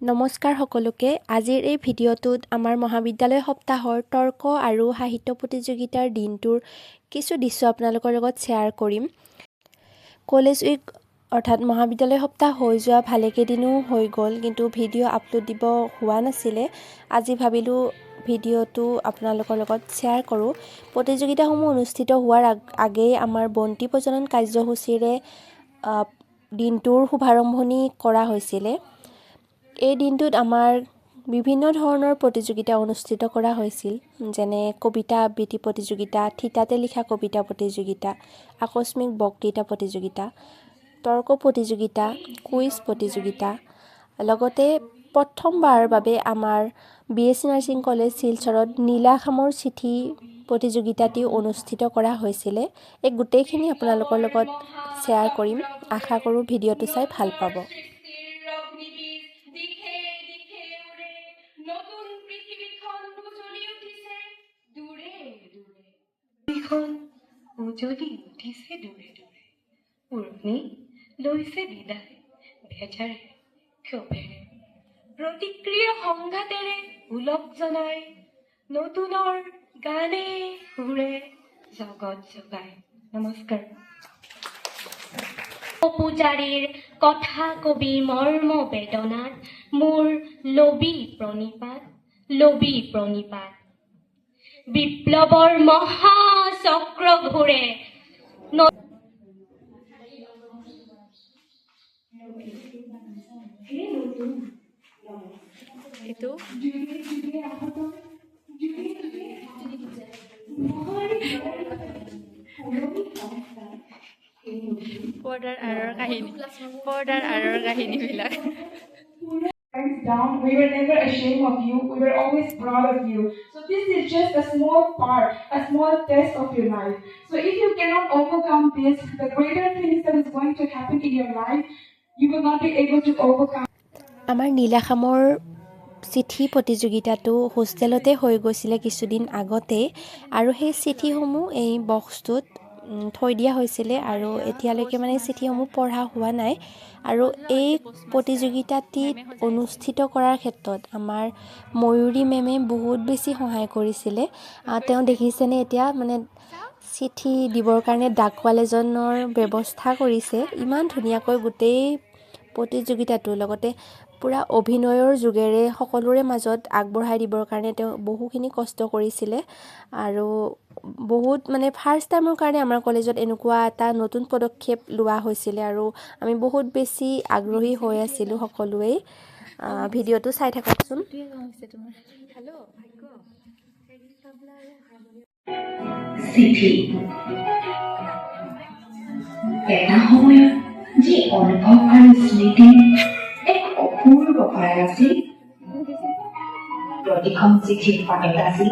নমস্কাৰ সকলোকে। আজিৰ এই ভিডিঅ'টোত আমাৰ মহাবিদ্যালয় সপ্তাহৰ তৰ্ক আৰু সাহিত্য প্ৰতিযোগিতাৰ দিনটোৰ কিছু দৃশ্য আপোনালোকৰ লগত শ্বেয়াৰ কৰিম। কলেজ উইক অৰ্থাৎ মহাবিদ্যালয় সপ্তাহ হৈ যোৱা ভালেকেইদিনো হৈ গ'ল, কিন্তু ভিডিঅ' আপলোড দিব হোৱা নাছিলে। আজি ভাবিলোঁ ভিডিঅ'টো আপোনালোকৰ লগত শ্বেয়াৰ কৰোঁ। প্ৰতিযোগিতাসমূহ অনুষ্ঠিত হোৱাৰ আগেয়ে আমাৰ বন্তি প্ৰজ্বলন কাৰ্যসূচীৰে দিনটোৰ শুভাৰম্ভণি কৰা হৈছিলে। এই দিনটোত আমাৰ বিভিন্ন ধৰণৰ প্ৰতিযোগিতা অনুষ্ঠিত কৰা হৈছিল, যেনে কবিতা আবৃত্তি প্ৰতিযোগিতা, থিতাতে লিখা কবিতা প্ৰতিযোগিতা, আকস্মিক বক্তৃতা প্ৰতিযোগিতা, তৰ্ক প্ৰতিযোগিতা, কুইজ প্ৰতিযোগিতা। লগতে প্ৰথমবাৰৰ বাবে আমাৰ BSc নাৰ্ছিং কলেজ শিলচৰত নীলাখামৰ চিঠি প্ৰতিযোগিতাটিও অনুষ্ঠিত কৰা হৈছিলে। এই গোটেইখিনি আপোনালোকৰ লগত শ্বেয়াৰ কৰিম। আশা কৰোঁ ভিডিঅ'টো চাই ভাল পাব। উজলি উঠিছে দূৰে দূৰে, উৰণি লৈছে বিদায় বেজাৰে ক্ষোভেৰে, প্ৰতিক্ৰিয়া সংঘাতেৰে উলক জনাই নতুনৰ গানে সুৰে জগত জগাই। নমস্কাৰ। পূজাৰীৰ কথা কবি মৰ্ম বেদনাত মোৰ লবি প্ৰণিপাত বিপ্লৱৰ মহা চক্ৰ ঘূৰে। পৰ্দাৰ আঁৰৰ কাহিনীবিলাক। Down. We were never ashamed of you. We were always proud of you. So this is just a small part, a small test of your life. So if you cannot overcome this, the greater things that is going to happen in your life, you will not be able to overcome. আমাৰ নীলাখামৰ চিঠি প্ৰতিযোগিতাটো হোষ্টেলতে হৈ গৈছিলে কিছুদিন আগতে, আৰু সেই চিঠিসমূহ এই বক্সটোত থৈ দিয়া হৈছিলে, আৰু এতিয়ালৈকে মানে চিঠিসমূহ পঢ়া হোৱা নাই। আৰু এই প্ৰতিযোগিতাটিত অনুষ্ঠিত কৰাৰ ক্ষেত্ৰত আমাৰ ময়ূৰী মেমে বহুত বেছি সহায় কৰিছিলে। তেওঁ দেখিছেনে এতিয়া মানে চিঠি দিবৰ কাৰণে ডাকৱাল এজনৰ ব্যৱস্থা কৰিছে। ইমান ধুনীয়াকৈ গোটেই প্ৰতিযোগিতাটো লগতে পূৰা অভিনয়ৰ যোগেৰে সকলোৰে মাজত আগবঢ়াই দিবৰ কাৰণে তেওঁ বহুখিনি কষ্ট কৰিছিলে। আৰু বহুত মানে ফাৰ্ষ্ট টাইমৰ কাৰণে আমাৰ কলেজত এনেকুৱা এটা নতুন পদক্ষেপ লোৱা হৈছিলে, আৰু আমি বহুত বেছি আগ্ৰহী হৈ আছিলোঁ সকলোৱেই। ভিডিঅ'টো চাই থাককচোন। চিঠি এটা সময়ত যি অনুভৱ আৰু স্মৃতি এক অপূৰ্ব ভৰাই আছিল। প্ৰতিখন চিঠিৰ পাতত আছিল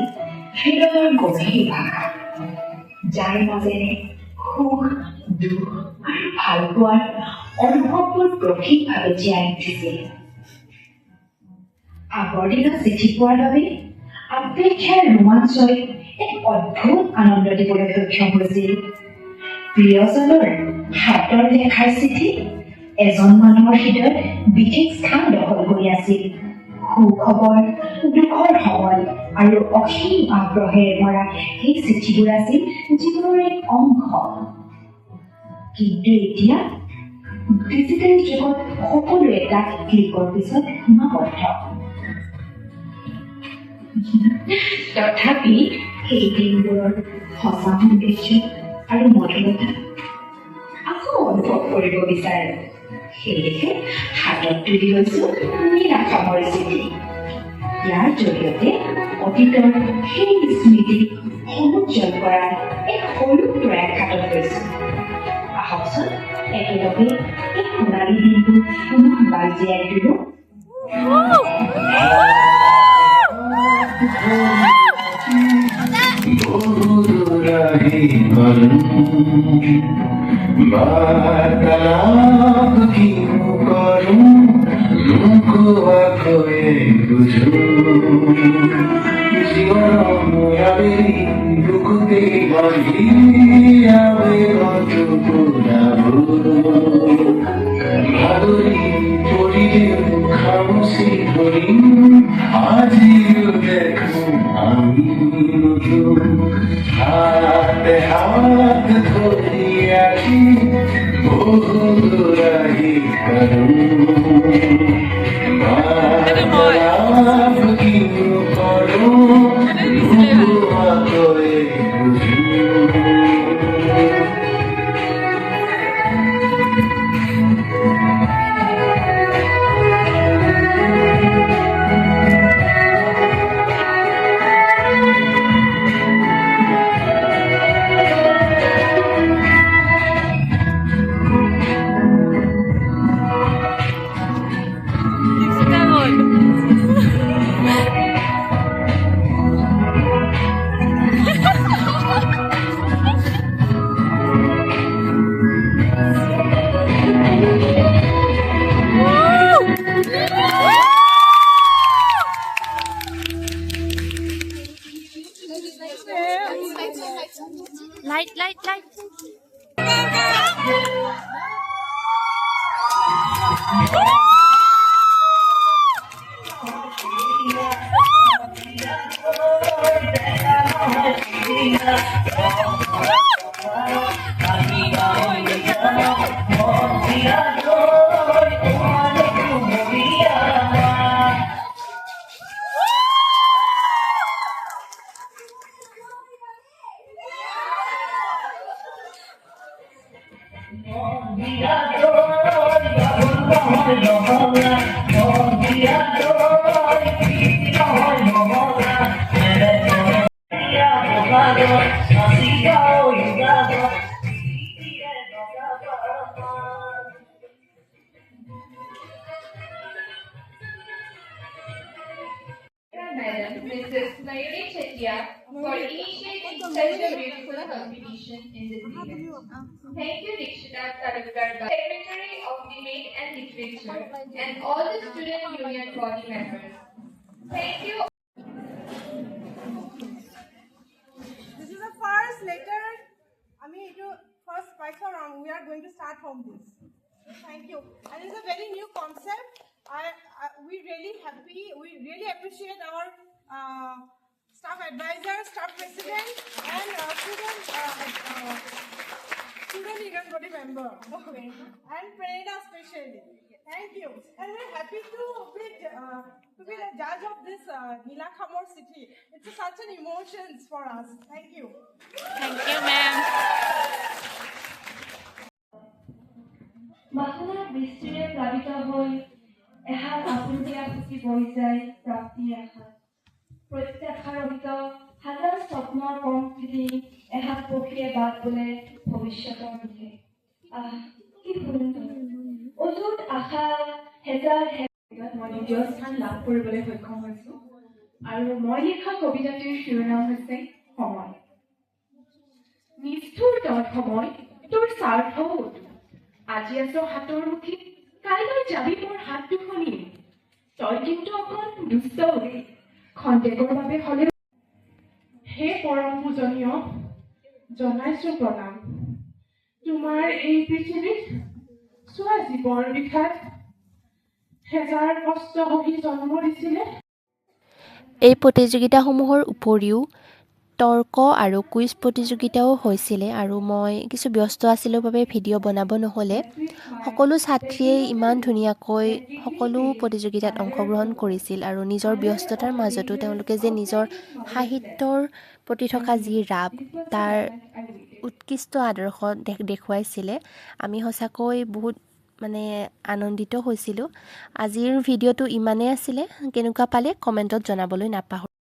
হৃদয়ৰ গভীৰ ভাষা, যাৰ মাজেৰে সুখ দুখ আৰু ভালপোৱাৰ অনুভৱবোৰ প্ৰকৃতভাৱে জীয়াই উঠিছিল। আগৰ দিনত চিঠি পোৱাৰ বাবে আপেক্ষাৰ ৰোমাঞ্চই এক অদ্ভুত আনন্দ দিবলৈ সক্ষম হৈছিল। প্ৰিয়জনৰ হাতৰ লেখাৰ চিঠি এজন মানুহৰ হৃদয়ত বিশেষ স্থান দখল কৰি আছিল। সুখবৰ, দুখৰ সময় আৰু অসীম আগ্ৰহেৰে ভৰা সেই চিঠিবোৰ আছিল জীৱনৰ এক অংশ। কিন্তু এতিয়া ডিজিটেল যুগত সকলো এটা ক্লিকৰ পিছত সীমাবদ্ধ। তথাপি সেই দিনবোৰৰ সঁচা সৌন্দৰ্য আৰু মধুৰতা আকৌ অনুভৱ কৰিব বিচাৰে। সেয়েহে হাতত তুলি লৈছো নীলাখামৰ চিঠি। ইয়াৰ জৰিয়তে অতীতৰ সেই স্মৃতি সমুজ্জ্বল কৰাৰ এক সৰু প্ৰয়াস হাতত লৈছো। আহকচোন একেলগে এই সোণালী দিনবোৰ পুনৰবাৰ জীয়াই তুলো। বার্তালাপ কি করুন মুখে বুঝু জীবন বুকুতে বাঁধিয়াবে কত পুরাবো ভাদুরী পড়িলে খামুশি Madam, Mrs. Mayuri Chettiar, for initiating such a beautiful competition in this event. Thank you, Dikshita Talukar, Secretary of Debate and Literature, and all the student union body members. Thank you. This is the first letter. First Python round. We are going to start from this. Thank you. And it's a very new concept. We really happy. We really appreciate our staff advisor, staff president, and student union body member. Okay. And Pranita especially. Thank you. And we're happy to be the judge of this Nilakhamor city. It's such an emotions for us. Thank you. বাসনাৰ বৃষ্টিৰে প্লাবিত হৈ এহাল আপুৰুগীয়া সুতি বৈ যায় প্ৰাপ্তিৰ আশাত প্ৰত্যাশাৰহিত হাজাৰ স্বপ্নৰ পংক্তি এহাত পক্ষীয়ে বাট বোলে ভৱিষ্যতৰ দিশে কি সুন্দৰ অযুত আশা হেজাৰ মই দ্বিতীয় স্থান লাভ কৰিবলৈ সক্ষম হৈছো আৰু মই লিখা কবিতাটিৰ শিৰোনাম হৈছে সময় নিষ্ঠুৰ তই সময় তোৰ স্বাৰ্থও আজি আছো হাতৰ মুঠিত কাইলৈ যাবি মোৰ হাত দুখনি তই কিন্তু অকণ দুষ্ট দেই খন্তেকৰ বাবে হলে হে পৰম পূজনীয় জনাইছো প্ৰণাম তোমাৰ এই পৃথিৱীত চোৱা জীৱৰ বিষাদ হেজাৰ কষ্ট সহি জন্ম দিছিলে এই প্ৰতিযোগিতাসমূহৰ উপৰিও তৰ্ক আৰু কুইজ প্ৰতিযোগিতাও হৈছিলে আৰু মই কিছু ব্যস্ত আছিলোঁ বাবে ভিডিঅ' বনাব নহ'লে সকলো ছাত্ৰীয়ে ইমান ধুনীয়াকৈ সকলো প্ৰতিযোগিতাত অংশগ্ৰহণ কৰিছিল আৰু নিজৰ ব্যস্ততাৰ মাজতো তেওঁলোকে যে নিজৰ সাহিত্যৰ প্ৰতি থকা যি ৰাপ তাৰ উৎকৃষ্ট আদৰ্শ দেখুৱাইছিলে আমি সঁচাকৈ বহুত আনন্দিত হৈছিলোঁ আজিৰ ভিডিঅ'টো ইমানেই আছিলে কেনেকুৱা পালে কমেণ্টত জনাবলৈ নাপাহৰিব